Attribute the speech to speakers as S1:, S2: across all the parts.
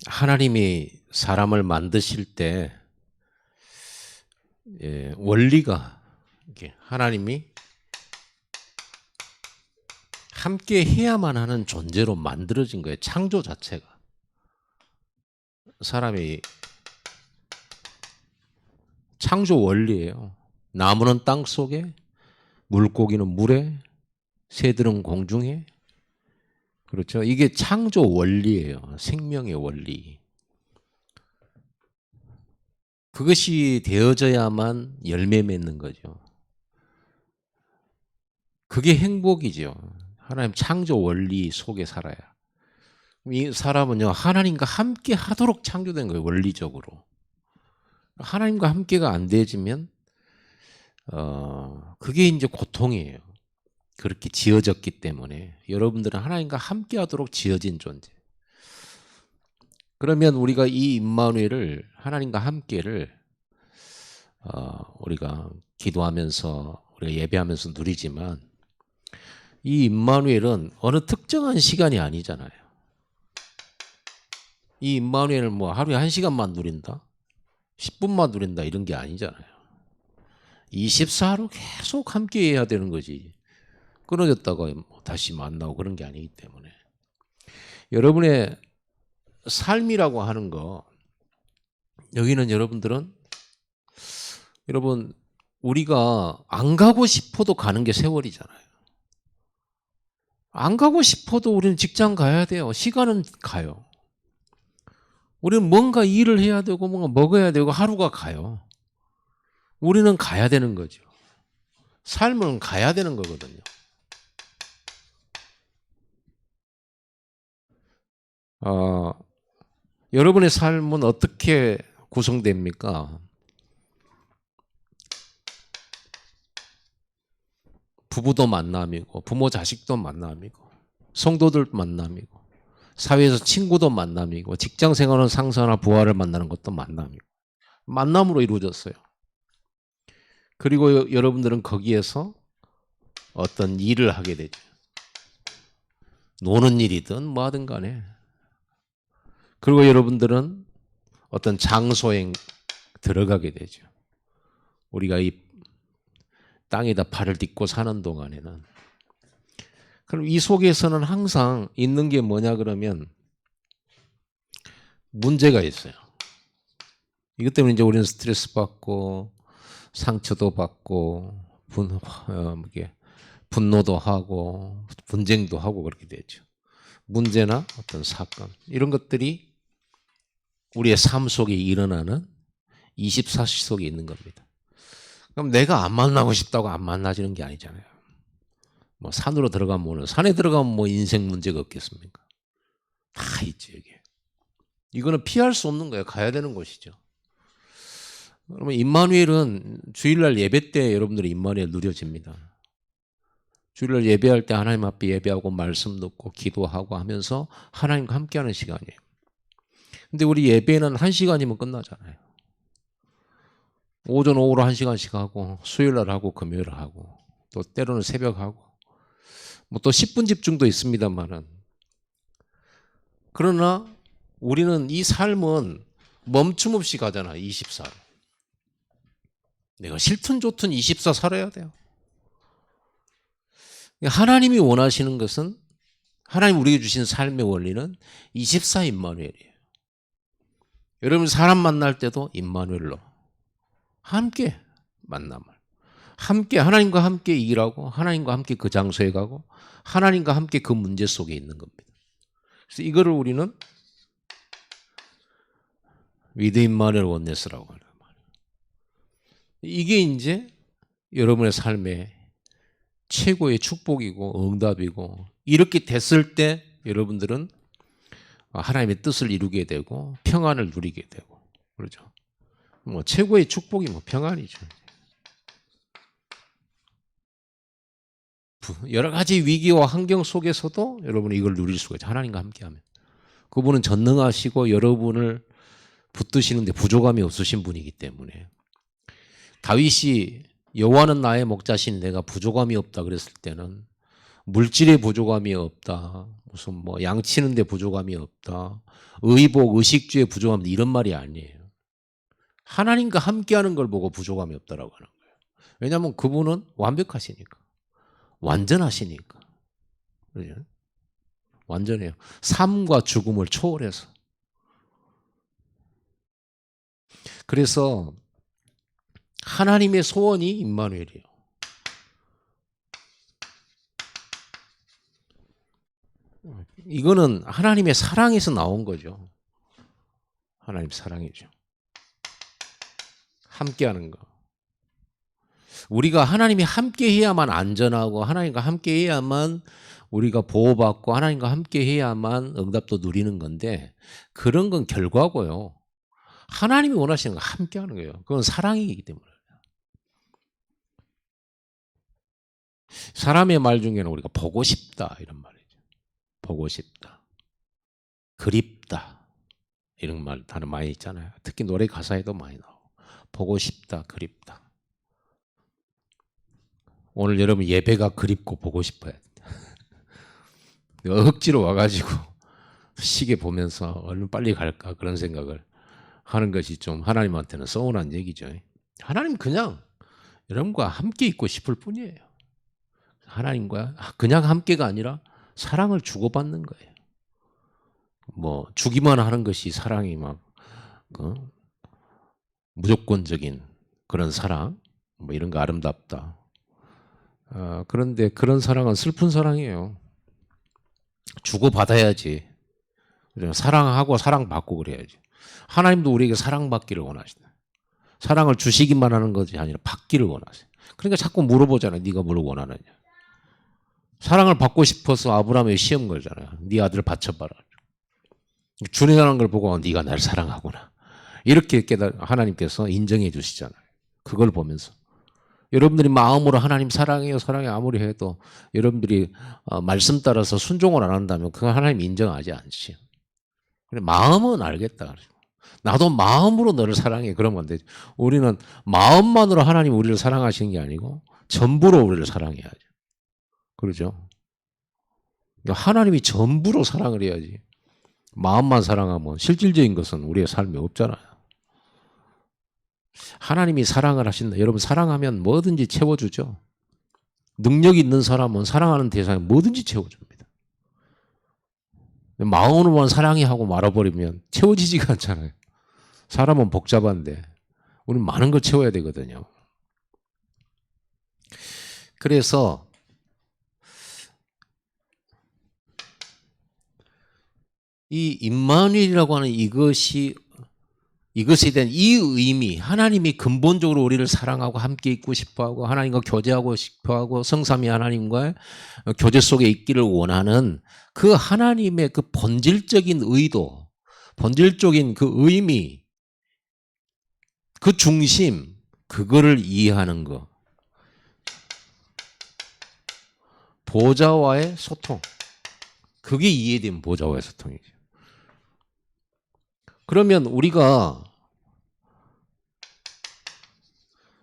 S1: 하나님이 사람을 만드실 때 원리가 이렇게 하나님이 함께 해야만 하는 존재로 만들어진 거예요. 창조 자체가. 사람이 창조 원리예요. 나무는 땅 속에, 물고기는 물에, 새들은 공중에. 그렇죠. 이게 창조 원리예요. 생명의 원리. 그것이 되어져야만 열매 맺는 거죠. 그게 행복이죠. 하나님 창조 원리 속에 살아야. 이 사람은요, 하나님과 함께 하도록 창조된 거예요, 원리적으로. 하나님과 함께가 안 되지면, 그게 이제 고통이에요. 그렇게 지어졌기 때문에. 여러분들은 하나님과 함께 하도록 지어진 존재. 그러면 우리가 이 임마누엘을, 하나님과 함께를, 우리가 기도하면서, 우리가 예배하면서 누리지만, 이 임마누엘은 어느 특정한 시간이 아니잖아요. 이 임마누엘을 뭐 하루에 1시간만 누린다? 10분만 누린다? 이런 게 아니잖아요. 24로 계속 함께 해야 되는 거지. 끊어졌다가 다시 만나고 그런 게 아니기 때문에. 여러분의 삶이라고 하는 거, 여기는 여러분들은, 여러분, 우리가 안 가고 싶어도 가는 게 세월이잖아요. 안 가고 싶어도 우리는 직장 가야 돼요. 시간은 가요. 우리는 뭔가 일을 해야 되고 뭔가 먹어야 되고 하루가 가요. 우리는 가야 되는 거죠. 삶은 가야 되는 거거든요. 여러분의 삶은 어떻게 구성됩니까? 부부도 만남이고 부모 자식도 만남이고 성도들 만남이고 사회에서 친구도 만남이고 직장 생활은 상사나 부하를 만나는 것도 만남이고 만남으로 이루어졌어요. 그리고 여러분들은 거기에서 어떤 일을 하게 되죠. 노는 일이든 뭐하든 간에. 그리고 여러분들은 어떤 장소에 들어가게 되죠. 우리가 이 땅에다 발을 딛고 사는 동안에는. 그럼 이 속에서는 항상 있는 게 뭐냐 그러면 문제가 있어요. 이것 때문에 이제 우리는 스트레스 받고 상처도 받고 분노도 하고 분쟁도 하고 그렇게 되죠. 문제나 어떤 사건 이런 것들이 우리의 삶 속에 일어나는 24시 속에 있는 겁니다. 그럼 내가 안 만나고 싶다고 안 만나지는 게 아니잖아요. 뭐 산으로 들어가면 오늘 산에 들어가면 뭐 인생 문제가 없겠습니까? 다 있죠 이게. 이거는 피할 수 없는 거예요. 가야 되는 곳이죠. 그러면 임마누엘은 주일날 예배 때 여러분들이 임마누엘 누려집니다. 주일날 예배할 때 하나님 앞에 예배하고 말씀 듣고 기도하고 하면서 하나님과 함께하는 시간이에요. 근데 우리 예배는 1시간이면 끝나잖아요. 오전 오후로 1시간씩 하고 수요일날 하고 금요일 하고 또 때로는 새벽 하고 뭐 또 10분 집중도 있습니다만은 그러나 우리는 이 삶은 멈춤 없이 가잖아. 24로. 내가 싫든 좋든 24 살아야 돼요. 하나님이 원하시는 것은 하나님 우리에게 주신 삶의 원리는 24 임마누엘이에요. 여러분 사람 만날 때도 임마누엘로 함께 만남을 함께 하나님과 함께 일하고 하나님과 함께 그 장소에 가고 하나님과 함께 그 문제 속에 있는 겁니다. 그래서 이거를 우리는 위드 임마누엘 원네스라고 하는 말이에요. 이게 이제 여러분의 삶의 최고의 축복이고 응답이고 이렇게 됐을 때 여러분들은 하나님의 뜻을 이루게 되고 평안을 누리게 되고 그렇죠. 뭐 최고의 축복이 뭐 평안이죠. 여러 가지 위기와 환경 속에서도 여러분은 이걸 누릴 수가 있죠. 하나님과 함께하면. 그분은 전능하시고 여러분을 붙드시는데 부족함이 없으신 분이기 때문에 다윗이 여호와는 나의 목자시니 내가 부족함이 없다 그랬을 때는 물질의 부족함이 없다. 무슨 뭐 양치는데 부족함이 없다. 의복, 의식주의 부족함 이런 말이 아니에요. 하나님과 함께하는 걸 보고 부족함이 없다라고 하는 거예요. 왜냐하면 그분은 완벽하시니까. 완전하시니까. 그죠? 완전해요. 삶과 죽음을 초월해서. 그래서 하나님의 소원이 임마누엘이에요. 이거는 하나님의 사랑에서 나온 거죠. 하나님 사랑이죠. 함께하는 거. 우리가 하나님이 함께해야만 안전하고 하나님과 함께해야만 우리가 보호받고 하나님과 함께해야만 응답도 누리는 건데 그런 건 결과고요. 하나님이 원하시는 거 함께하는 거예요. 그건 사랑이기 때문에. 사람의 말 중에는 우리가 보고 싶다 이런 말이죠. 보고 싶다. 그립다. 이런 말 다른 많이 있잖아요. 특히 노래 가사에도 많이 나오고. 보고 싶다. 그립다. 오늘 여러분 예배가 그립고 보고 싶어야 돼. 억지로 와가지고 시계 보면서 얼른 빨리 갈까 그런 생각을 하는 것이 좀 하나님한테는 서운한 얘기죠. 하나님 그냥 여러분과 함께 있고 싶을 뿐이에요. 하나님과 그냥 함께가 아니라 사랑을 주고받는 거예요. 뭐 주기만 하는 것이 사랑이 막 무조건적인 그런 사랑 뭐 이런 거 아름답다. 그런데 그런 사랑은 슬픈 사랑이에요. 주고받아야지. 사랑하고 사랑받고 그래야지. 하나님도 우리에게 사랑받기를 원하시다. 사랑을 주시기만 하는 것이 아니라 받기를 원하세요. 그러니까 자꾸 물어보잖아요. 네가 뭘 원하느냐. 사랑을 받고 싶어서 아브라함에 시험 걸잖아요. 네 아들 바쳐봐라. 준행하는 걸 보고 네가 날 사랑하구나. 이렇게 하나님께서 인정해 주시잖아요. 그걸 보면서. 여러분들이 마음으로 하나님 사랑해요 사랑해 아무리 해도 여러분들이 말씀 따라서 순종을 안 한다면 그건 하나님 인정하지 않지. 마음은 알겠다. 나도 마음으로 너를 사랑해 그런 건데 우리는 마음만으로 하나님 우리를 사랑하시는 게 아니고 전부로 우리를 사랑해야죠. 그렇죠? 하나님이 전부로 사랑을 해야지. 마음만 사랑하면 실질적인 것은 우리의 삶에 없잖아요. 하나님이 사랑을 하신다. 여러분 사랑하면 뭐든지 채워주죠. 능력 있는 사람은 사랑하는 대상에 뭐든지 채워줍니다. 마음으로만 사랑해 하고 말아버리면 채워지지가 않잖아요. 사람은 복잡한데 우리는 많은 걸 채워야 되거든요. 그래서 이 임마누엘이라고 하는 이것에 대한 이 의미, 하나님이 근본적으로 우리를 사랑하고 함께 있고 싶어하고 하나님과 교제하고 싶어하고 성삼위 하나님과의 교제 속에 있기를 원하는 그 하나님의 그 본질적인 의도, 본질적인 그 의미, 그 중심, 그거를 이해하는 거. 보좌와의 소통. 그게 이해되면 보좌와의 소통이죠. 그러면 우리가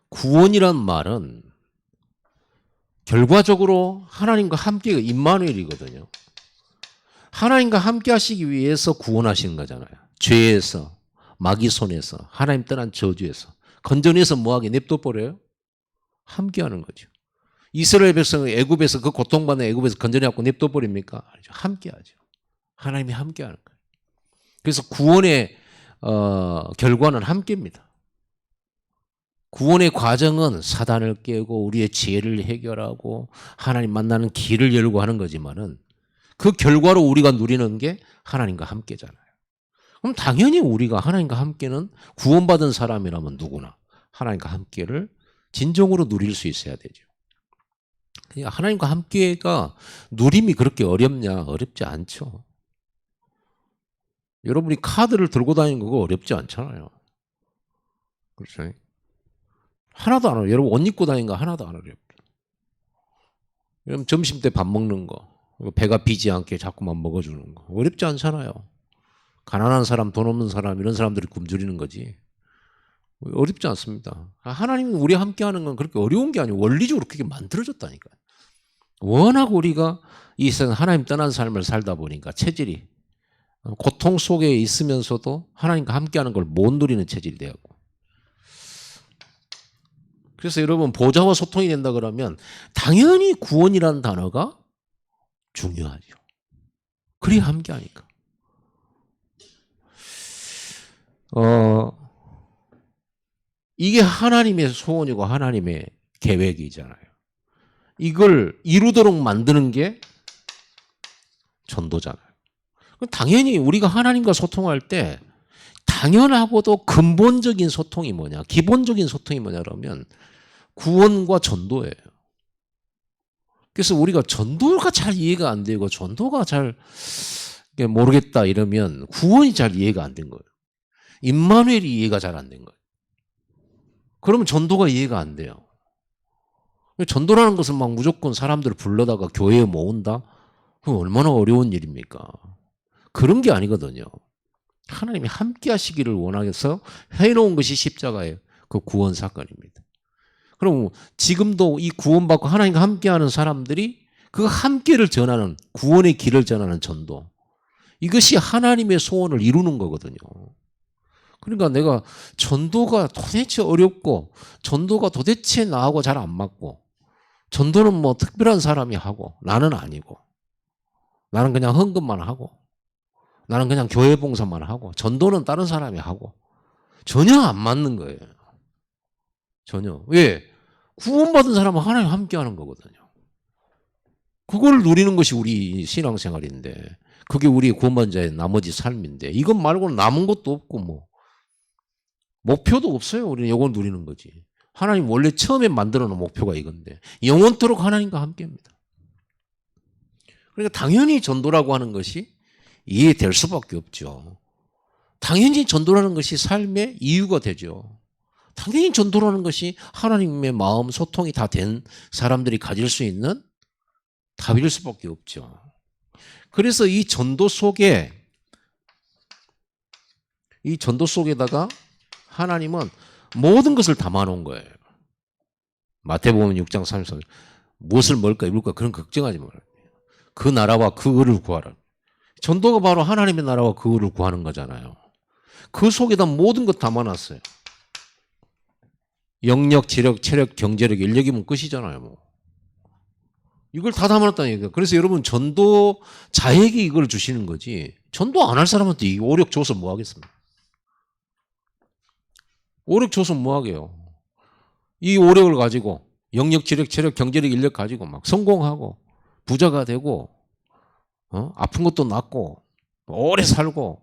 S1: 구원이란 말은 결과적으로 하나님과 함께 임마누엘이거든요. 하나님과 함께 하시기 위해서 구원하시는 거잖아요. 죄에서, 마귀 손에서, 하나님 떠난 저주에서 건져내서 뭐하게 냅둬버려요? 함께 하는 거죠. 이스라엘 백성을 애굽에서 그 고통받는 애굽에서 건져내갖고 냅둬버립니까? 아니죠. 함께 하죠. 하나님이 함께 하는 거예요. 그래서 구원의 결과는 함께입니다. 구원의 과정은 사단을 깨고 우리의 죄를 해결하고 하나님 만나는 길을 열고 하는 거지만은 그 결과로 우리가 누리는 게 하나님과 함께잖아요. 그럼 당연히 우리가 하나님과 함께는 구원받은 사람이라면 누구나 하나님과 함께를 진정으로 누릴 수 있어야 되죠. 하나님과 함께가 누림이 그렇게 어렵냐? 어렵지 않죠. 여러분이 카드를 들고 다니는 거 어렵지 않잖아요. 그렇죠? 하나도 안 어려워요. 여러분 옷 입고 다니는 거 하나도 안 어려워요. 여러분 점심 때 밥 먹는 거, 배가 비지 않게 자꾸만 먹어주는 거 어렵지 않잖아요. 가난한 사람, 돈 없는 사람 이런 사람들이 굶주리는 거지. 어렵지 않습니다. 하나님이 우리와 함께하는 건 그렇게 어려운 게 아니고 원리적으로 그렇게 만들어졌다니까요. 워낙 우리가 이 세상 하나님 떠난 삶을 살다 보니까 체질이 고통 속에 있으면서도 하나님과 함께하는 걸 못 누리는 체질이 되었고, 그래서 여러분 보좌와 소통이 된다 그러면 당연히 구원이라는 단어가 중요하죠. 그래야 함께하니까. 이게 하나님의 소원이고 하나님의 계획이잖아요. 이걸 이루도록 만드는 게 전도잖아요. 당연히 우리가 하나님과 소통할 때 당연하고도 근본적인 소통이 뭐냐, 기본적인 소통이 뭐냐 그러면 구원과 전도예요. 그래서 우리가 전도가 잘 이해가 안 되고 전도가 잘 모르겠다 이러면 구원이 잘 이해가 안 된 거예요. 임마누엘이 이해가 잘 안 된 거예요. 그러면 전도가 이해가 안 돼요. 전도라는 것은 막 무조건 사람들을 불러다가 교회에 모은다? 그럼 얼마나 어려운 일입니까? 그런 게 아니거든요. 하나님이 함께 하시기를 원하셔서 해놓은 것이 십자가의 그 구원 사건입니다. 그럼 지금도 이 구원받고 하나님과 함께하는 사람들이 그 함께를 전하는, 구원의 길을 전하는 전도, 이것이 하나님의 소원을 이루는 거거든요. 그러니까 내가 전도가 도대체 어렵고 전도가 도대체 나하고 잘 안 맞고 전도는 뭐 특별한 사람이 하고 나는 아니고 나는 그냥 헌금만 하고 나는 그냥 교회 봉사만 하고 전도는 다른 사람이 하고 전혀 안 맞는 거예요. 전혀. 왜? 구원받은 사람은 하나님 함께 하는 거거든요. 그걸 누리는 것이 우리 신앙생활인데 그게 우리 구원받은 자의 나머지 삶인데 이것 말고는 남은 것도 없고 뭐 목표도 없어요. 우리는 이걸 누리는 거지. 하나님 원래 처음에 만들어 놓은 목표가 이건데 영원토록 하나님과 함께합니다. 그러니까 당연히 전도라고 하는 것이 이해될 수밖에 없죠. 당연히 전도라는 것이 삶의 이유가 되죠. 당연히 전도라는 것이 하나님의 마음 소통이 다 된 사람들이 가질 수 있는 답일 수밖에 없죠. 그래서 이 전도 속에다가 하나님은 모든 것을 담아놓은 거예요. 마태복음 6장 33절 무엇을 먹을까 입을까 그런 걱정하지 말아요. 그 나라와 그 의를 구하라. 전도가 바로 하나님의 나라와 그 의를 구하는 거잖아요. 그 속에다 모든 것 담아놨어요. 영력, 지력, 체력, 경제력, 인력이면 끝이잖아요. 뭐. 이걸 다 담아놨다는 얘기예요. 그래서 여러분 전도자에게 이걸 주시는 거지 전도 안 할 사람한테 이 오력 줘서 뭐 하겠습니까? 오력 줘서 뭐 하게요? 이 오력을 가지고 영역, 지력, 체력, 경제력, 인력 가지고 막 성공하고 부자가 되고 아픈 것도 낫고 오래 살고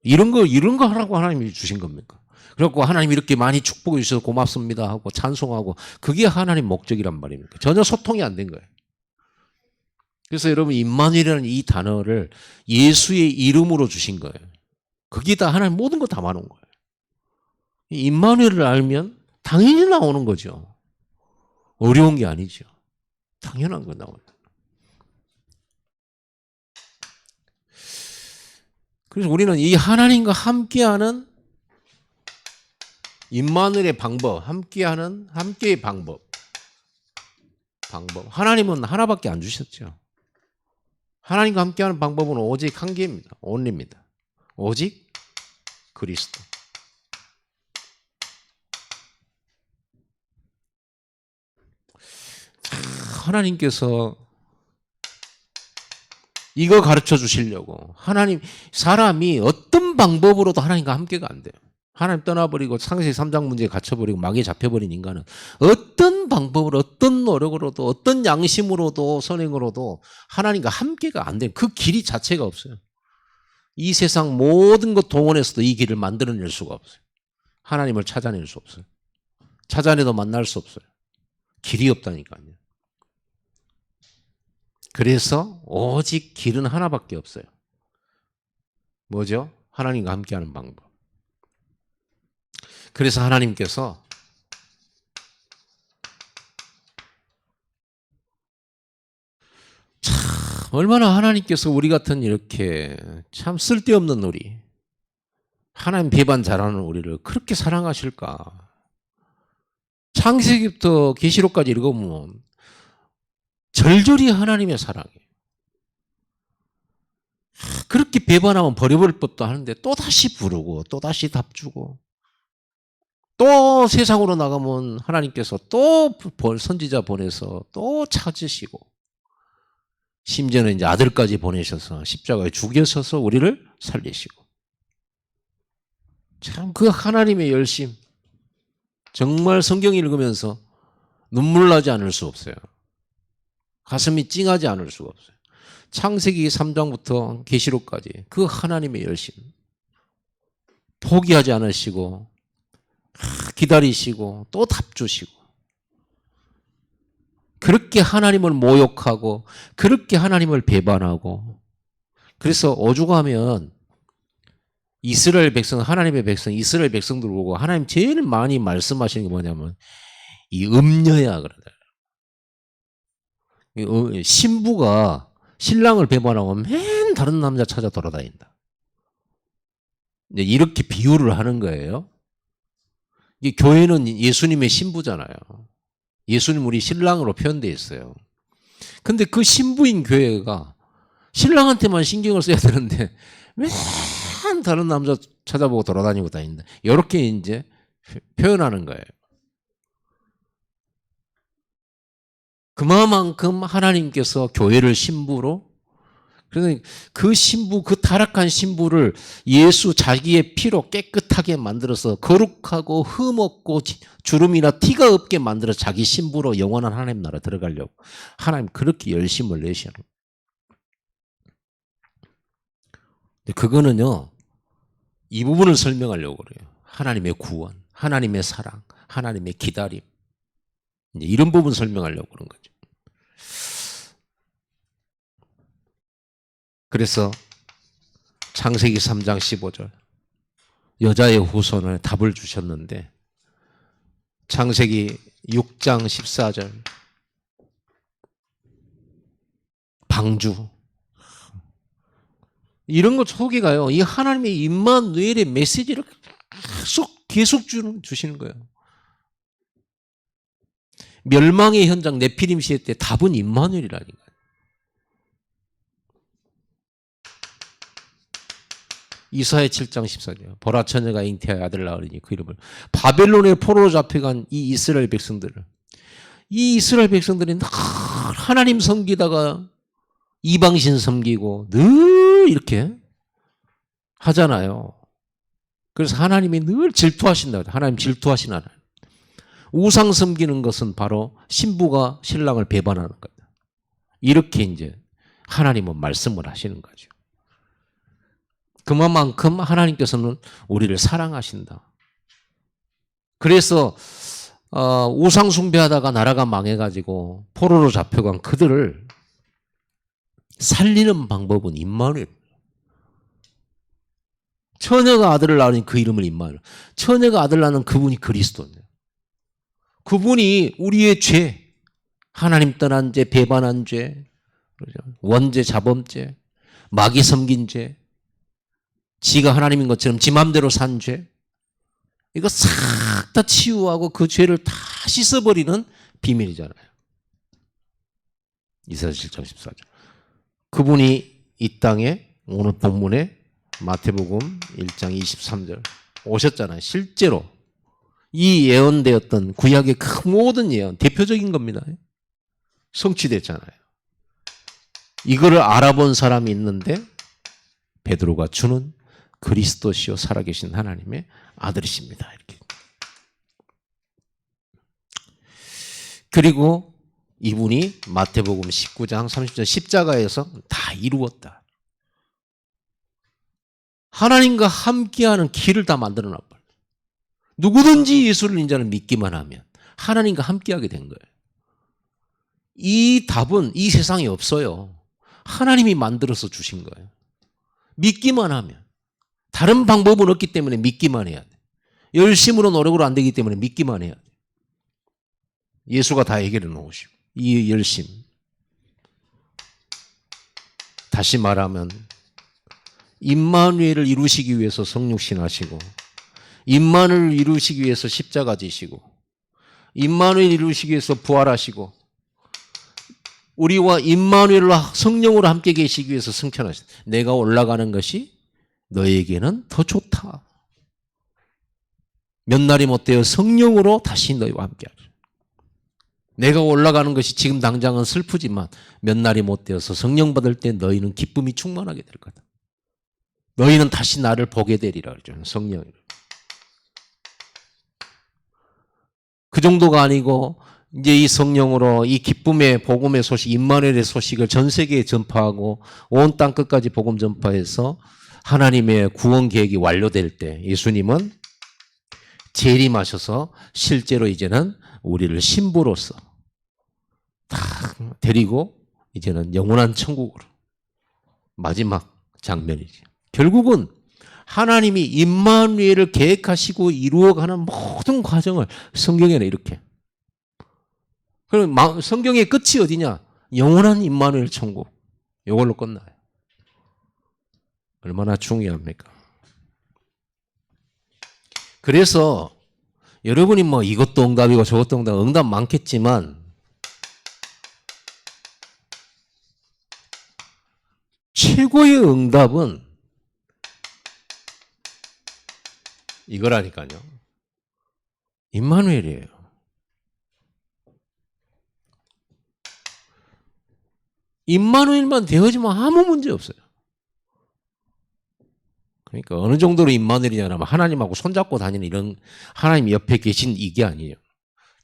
S1: 이런 거 하라고 하나님이 주신 겁니까? 그래갖고 하나님 이렇게 많이 축복해 주셔서 고맙습니다 하고 찬송하고 그게 하나님 목적이란 말입니까? 전혀 소통이 안 된 거예요. 그래서 여러분 임마누엘이라는 이 단어를 예수의 이름으로 주신 거예요. 거기다 하나님 모든 거 담아놓은 거예요. 임마누엘을 알면 당연히 나오는 거죠. 어려운 게 아니죠. 당연한 거 나오는. 그래서 우리는 이 하나님과 함께하는 임마누엘의 방법, 함께의 방법. 하나님은 하나밖에 안 주셨죠. 하나님과 함께하는 방법은 오직 한 개입니다. only입니다. 오직 그리스도. 하나님께서 이거 가르쳐 주시려고 사람이 어떤 방법으로도 하나님과 함께가 안 돼요. 하나님 떠나버리고 창세기 3장 문제에 갇혀버리고 마귀에 잡혀버린 인간은 어떤 방법으로 어떤 노력으로도 어떤 양심으로도 선행으로도 하나님과 함께가 안 돼요. 그 길이 자체가 없어요. 이 세상 모든 것 동원해서도 이 길을 만들어낼 수가 없어요. 하나님을 찾아낼 수 없어요. 찾아내도 만날 수 없어요. 길이 없다니까요. 그래서 오직 길은 하나밖에 없어요. 뭐죠? 하나님과 함께하는 방법. 그래서 하나님께서 참 얼마나 하나님께서 우리 같은 이렇게 참 쓸데없는 우리, 하나님 배반 잘하는 우리를 그렇게 사랑하실까? 창세기부터 계시록까지 읽어보면 절절히 하나님의 사랑이에요. 그렇게 배반하면 버려버릴 법도 하는데 또다시 부르고 또다시 답 주고 또 세상으로 나가면 하나님께서 또 선지자 보내서 또 찾으시고 심지어는 이제 아들까지 보내셔서 십자가에 죽여서서 우리를 살리시고 참 그 하나님의 열심 정말 성경 읽으면서 눈물 나지 않을 수 없어요. 가슴이 찡하지 않을 수가 없어요. 창세기 3장부터 계시록까지 그 하나님의 열심 포기하지 않으시고 기다리시고 또 답 주시고 그렇게 하나님을 모욕하고 그렇게 하나님을 배반하고 그래서 오죽하면 이스라엘 백성 하나님의 백성 이스라엘 백성들 보고 하나님 제일 많이 말씀하시는 게 뭐냐면 이 음녀야 그러다. 신부가 신랑을 배반하고 맨 다른 남자 찾아 돌아다닌다. 이렇게 비유를 하는 거예요. 이 교회는 예수님의 신부잖아요. 예수님 우리 신랑으로 표현되어 있어요. 근데 그 신부인 교회가 신랑한테만 신경을 써야 되는데 맨 다른 남자 찾아보고 돌아다니고 다닌다. 이렇게 이제 표현하는 거예요. 그만큼 하나님께서 교회를 신부로 그래서 그 신부 그 타락한 신부를 예수 자기의 피로 깨끗하게 만들어서 거룩하고 흠없고 주름이나 티가 없게 만들어 자기 신부로 영원한 하나님 나라 들어가려고 하나님 그렇게 열심을 내시는 거예요. 그거는요 이 부분을 설명하려고 그래요. 하나님의 구원, 하나님의 사랑, 하나님의 기다림 이제 이런 부분 설명하려고 그런 거죠. 그래서 창세기 3장 15절 여자의 후손을 답을 주셨는데 창세기 6장 14절 방주 이런 거 속에가요. 이 하나님의 임마누엘의 메시지를 계속 주시는 거예요. 멸망의 현장 네피림 시대 때 답은 임마누엘이라니까요. 이사야 7장 14절 보라 처녀가 잉태하여 아들을 낳으리니 그 이름을 바벨론의 포로로 잡혀간 이 이스라엘 백성들을 이 이스라엘 백성들이 늘 하나님 섬기다가 이방신 섬기고 늘 이렇게 하잖아요. 그래서 하나님이 늘 질투하신다. 하나님 질투하신 하나님. 우상 섬기는 것은 바로 신부가 신랑을 배반하는 거다. 이렇게 이제 하나님은 말씀을 하시는 거죠. 그만큼 하나님께서는 우리를 사랑하신다. 그래서 우상 숭배하다가 나라가 망해가지고 포로로 잡혀간 그들을 살리는 방법은 임마누엘. 처녀가 아들을 낳으니 그 이름을 임마누엘. 처녀가 아들 낳는 그분이 그리스도예요. 그분이 우리의 죄, 하나님 떠난 죄, 배반한 죄, 원죄, 자범죄, 마귀 섬긴 죄, 지가 하나님인 것처럼 지 맘대로 산 죄, 이거 싹 다 치유하고 그 죄를 다 씻어버리는 비밀이잖아요. 이사야 7장 14절. 그분이 이 땅에 오늘 본문에 마태복음 1장 23절 오셨잖아요. 실제로 이 예언되었던 구약의 그 모든 예언 대표적인 겁니다. 성취됐잖아요. 이거를 알아본 사람이 있는데 베드로가 주는 그리스도시요 살아계신 하나님의 아들이십니다. 이렇게. 그리고 이분이 마태복음 19장 30절 십자가에서 다 이루었다. 하나님과 함께하는 길을 다 만들어 놨어요. 누구든지 예수를 인자는 믿기만 하면 하나님과 함께하게 된 거예요. 이 답은 이 세상에 없어요. 하나님이 만들어서 주신 거예요. 믿기만 하면. 다른 방법은 없기 때문에 믿기만 해야 돼. 열심으로 노력으로 안 되기 때문에 믿기만 해야 돼. 예수가 다 해결해 놓으시고 이 열심. 다시 말하면 임마누엘을 이루시기 위해서 성육신 하시고 임마누엘을 이루시기 위해서 십자가 지시고 임마누엘을 이루시기 위해서 부활하시고 우리와 임마누엘로 성령으로 함께 계시기 위해서 승천하셨다. 내가 올라가는 것이 너에게는 더 좋다. 몇 날이 못되어 성령으로 다시 너희와 함께하리라. 내가 올라가는 것이 지금 당장은 슬프지만 몇 날이 못되어서 성령 받을 때 너희는 기쁨이 충만하게 될 거다. 너희는 다시 나를 보게 되리라 그러죠. 성령을. 그 정도가 아니고 이제 이 성령으로 이 기쁨의 복음의 소식, 임마누엘의 소식을 전 세계에 전파하고 온 땅 끝까지 복음 전파해서 하나님의 구원 계획이 완료될 때 예수님은 재림하셔서 실제로 이제는 우리를 신부로서 다 데리고 이제는 영원한 천국으로 마지막 장면이지. 결국은 하나님이 임마누엘을 계획하시고 이루어가는 모든 과정을 성경에는 이렇게. 그럼 성경의 끝이 어디냐? 영원한 임마누엘 천국. 이걸로 끝나요. 얼마나 중요합니까? 그래서 여러분이 뭐 이것도 응답이고 저것도 응답 많겠지만 최고의 응답은 이거라니까요. 임마누엘이에요. 임마누엘만 되어지면 아무 문제 없어요. 그러니까 어느 정도로 임마누엘이냐면 하나님하고 손잡고 다니는 이런 하나님 옆에 계신 이게 아니에요.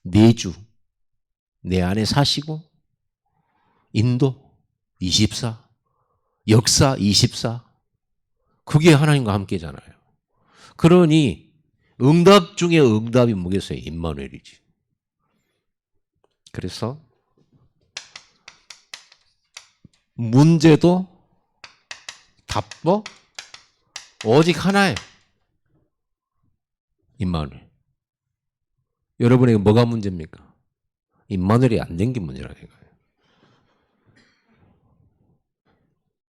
S1: 내주, 내 안에 사시고 인도 24, 역사 24 그게 하나님과 함께잖아요. 그러니 응답 중에 응답이 뭐겠어요? 임마누엘이지. 그래서 문제도 답도 오직 하나예요. 임마누엘. 여러분에게 뭐가 문제입니까? 임마누엘이 안 된 게 문제라니까요.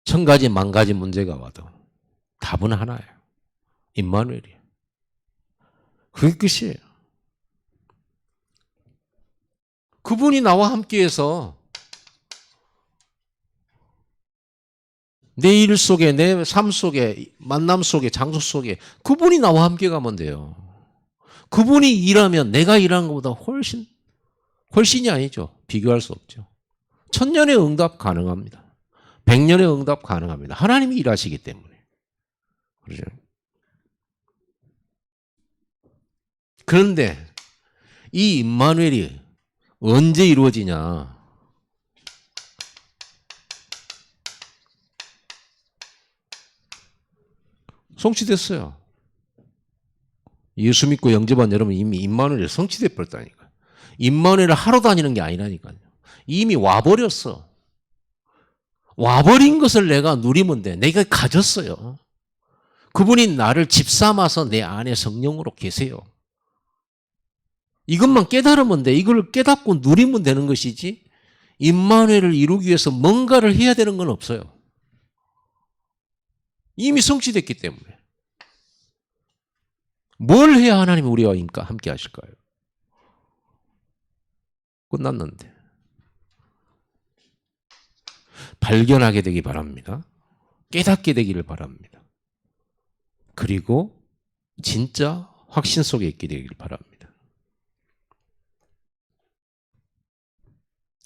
S1: 천 가지 만 가지 문제가 와도 답은 하나예요. 임마누엘이에요. 그게 끝이에요. 그분이 나와 함께해서 내 일 속에, 내 삶 속에, 만남 속에, 장소 속에 그분이 나와 함께 가면 돼요. 그분이 일하면 내가 일하는 것보다 훨씬이 아니죠. 비교할 수 없죠. 1000년의 응답 가능합니다. 100년의 응답 가능합니다. 하나님이 일하시기 때문에. 그렇죠? 그런데 이 임마누엘이 언제 이루어지냐? 성취됐어요. 예수 믿고 영접한 여러분 이미 임마누엘 성취돼 버렸다니까요. 임마누엘을 하러 다니는 게 아니라니까요. 이미 와버렸어. 와버린 것을 내가 누리면 돼. 내가 가졌어요. 그분이 나를 집삼아서 내 안에 성령으로 계세요. 이것만 깨달으면 돼. 이걸 깨닫고 누리면 되는 것이지 임마누엘을 이루기 위해서 뭔가를 해야 되는 건 없어요. 이미 성취됐기 때문에. 뭘 해야 하나님이 우리와 함께 하실까요? 끝났는데. 발견하게 되기 바랍니다. 깨닫게 되기를 바랍니다. 그리고 진짜 확신 속에 있게 되기를 바랍니다.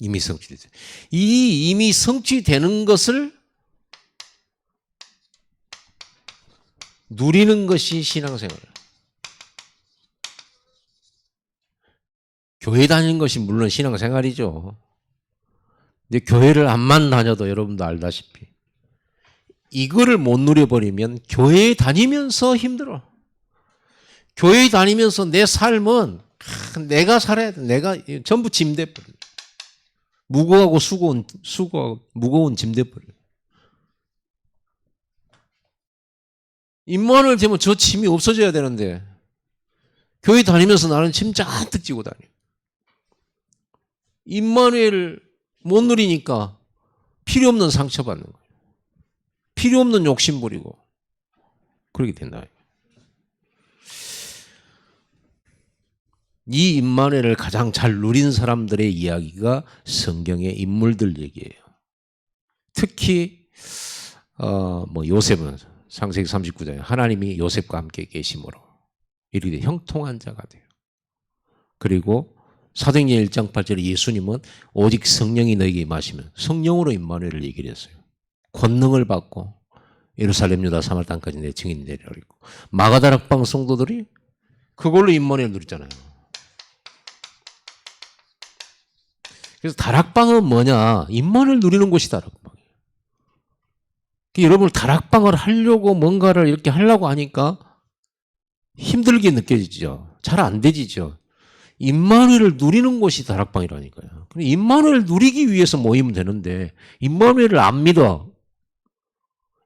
S1: 이미 성취됐어요. 이 이미 성취되는 것을 누리는 것이 신앙생활이에요. 교회 다니는 것이 물론 신앙생활이죠. 근데 교회를 안만 다녀도 여러분도 알다시피 이거를 못 누려버리면 교회에 다니면서 힘들어. 교회에 다니면서 내 삶은 내가 살아야 돼. 내가 전부 짐돼버려. 무거워하고 무거운 짐돼버려. 임마누엘 되면 저 짐이 없어져야 되는데 교회 다니면서 나는 짐 잔뜩 지고 다녀. 임마누엘을 못 누리니까 필요 없는 상처받는 거예요. 필요 없는 욕심 부리고 그렇게 된다. 이 임마누엘을 가장 잘 누린 사람들의 이야기가 성경의 인물들 얘기예요. 특히 뭐 요셉은 창세기 39장에 하나님이 요셉과 함께 계심으로 이르되 형통한 자가 돼요. 그리고 사도행전 1장 8절에 예수님은 오직 성령이 너에게 임하시면 성령으로 임마누엘을 얘기를 했어요. 권능을 받고 예루살렘 유다 사마리아 땅까지 내 증인이 되리라 그랬고 마가다락방 성도들이 그걸로 임마누엘 누렸잖아요. 그래서 다락방은 뭐냐? 임마누엘 누리는 곳이 다락방이에요. 여러분 다락방을 하려고 뭔가를 이렇게 하려고 하니까 힘들게 느껴지죠. 잘 안 되지죠. 임마누엘을 누리는 곳이 다락방이라니까요. 임마누엘을 누리기 위해서 모이면 되는데 임마누엘을 안 믿어.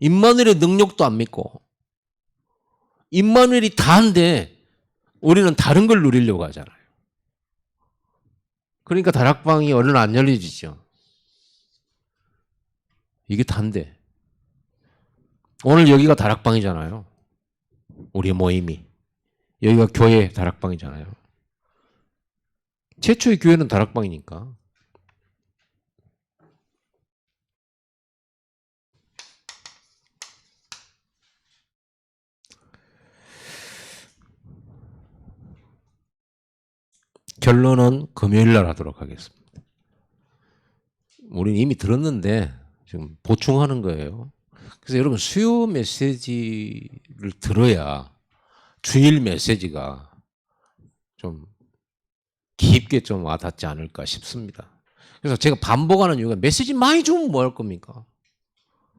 S1: 임마누엘의 능력도 안 믿고 임마누엘이 다인데 우리는 다른 걸 누리려고 하잖아요. 그러니까 다락방이 얼른 안 열려지죠. 이게 다인데 오늘 여기가 다락방이잖아요. 우리의 모임이. 여기가 교회 다락방이잖아요. 최초의 교회는 다락방이니까. 결론은 금요일 날 하도록 하겠습니다. 우리는 이미 들었는데 지금 보충하는 거예요. 그래서 여러분 수요 메시지를 들어야 주일 메시지가 좀 깊게 좀 와닿지 않을까 싶습니다. 그래서 제가 반복하는 이유가 메시지 많이 주면 뭐 할 겁니까?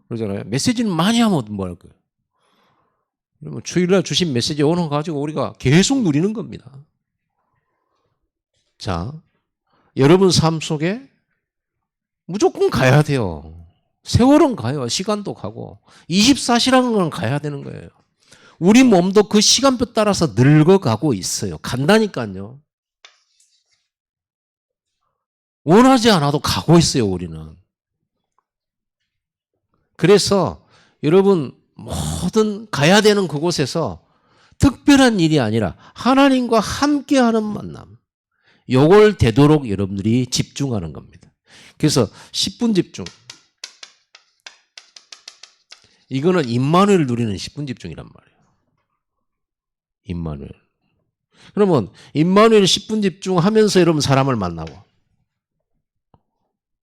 S1: 그러잖아요. 메시지는 많이 하면 뭐 할 거예요? 그러면 주일날 주신 메시지 오는 거 가지고 우리가 계속 누리는 겁니다. 자, 여러분 삶 속에 무조건 가야 돼요. 세월은 가요. 시간도 가고 24시간은 가야 되는 거예요. 우리 몸도 그 시간표 따라서 늙어가고 있어요. 간다니까요. 원하지 않아도 가고 있어요. 우리는. 그래서 여러분 모든 가야 되는 그곳에서 특별한 일이 아니라 하나님과 함께하는 만남, 요걸 되도록 여러분들이 집중하는 겁니다. 그래서 10분 집중. 이거는 임마누엘을 누리는 10분 집중이란 말이에요. 임마누엘. 그러면 임마누엘 10분 집중하면서 여러분 사람을 만나고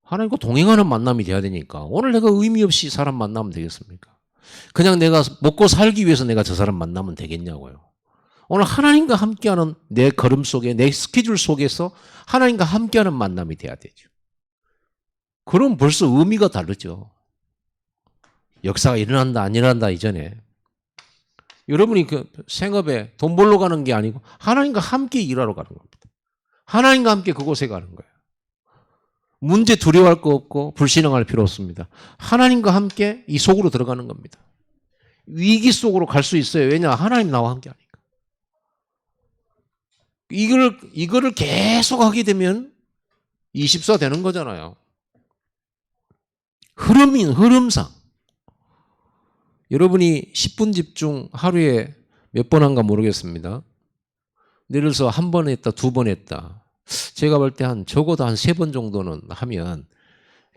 S1: 하나님과 동행하는 만남이 돼야 되니까 오늘 내가 의미 없이 사람 만나면 되겠습니까? 그냥 내가 먹고 살기 위해서 내가 저 사람 만나면 되겠냐고요. 오늘 하나님과 함께하는 내 걸음 속에 내 스케줄 속에서 하나님과 함께하는 만남이 돼야 되죠. 그럼 벌써 의미가 다르죠. 역사가 일어난다 안 일어난다 이전에 여러분이 그 생업에 돈 벌러 가는 게 아니고 하나님과 함께 일하러 가는 겁니다. 하나님과 함께 그곳에 가는 거예요. 문제 두려워할 거 없고 불신앙할 필요 없습니다. 하나님과 함께 이 속으로 들어가는 겁니다. 위기 속으로 갈 수 있어요. 왜냐? 하나님 나와 함께 하니까. 이거를 계속 하게 되면 24 되는 거잖아요. 흐름상. 여러분이 10분 집중 하루에 몇 번 한가 모르겠습니다. 예를 들어서 한 번 했다, 두 번 했다. 제가 볼 때 적어도 한 3번 정도는 하면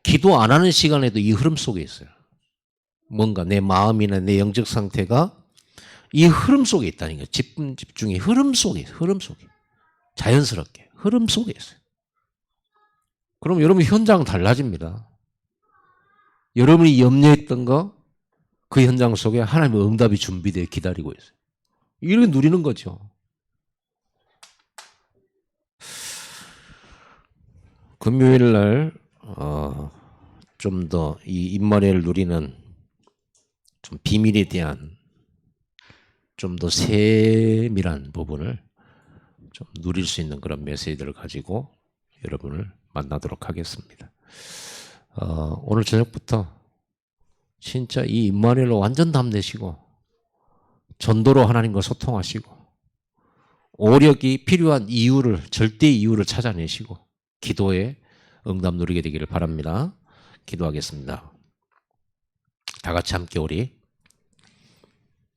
S1: 기도 안 하는 시간에도 이 흐름 속에 있어요. 뭔가 내 마음이나 내 영적 상태가 이 흐름 속에 있다는 거예요. 10분 집중의 흐름 속에. 자연스럽게 흐름 속에 있어요. 그럼 여러분 현장 달라집니다. 여러분이 염려했던 거 그 현장 속에 하나님의 응답이 준비되어 기다리고 있어요. 이렇게 누리는 거죠. 금요일 날 좀 더 이 임마누엘을 누리는 좀 비밀에 대한 좀 더 세밀한 부분을 좀 누릴 수 있는 그런 메시지들을 가지고 여러분을 만나도록 하겠습니다. 오늘 저녁부터 진짜 이 임마누엘로 완전 담내시고 전도로 하나님과 소통하시고 오력이 필요한 이유를 절대 이유를 찾아내시고 기도에 응답 누리게 되기를 바랍니다. 기도하겠습니다. 다 같이 함께 우리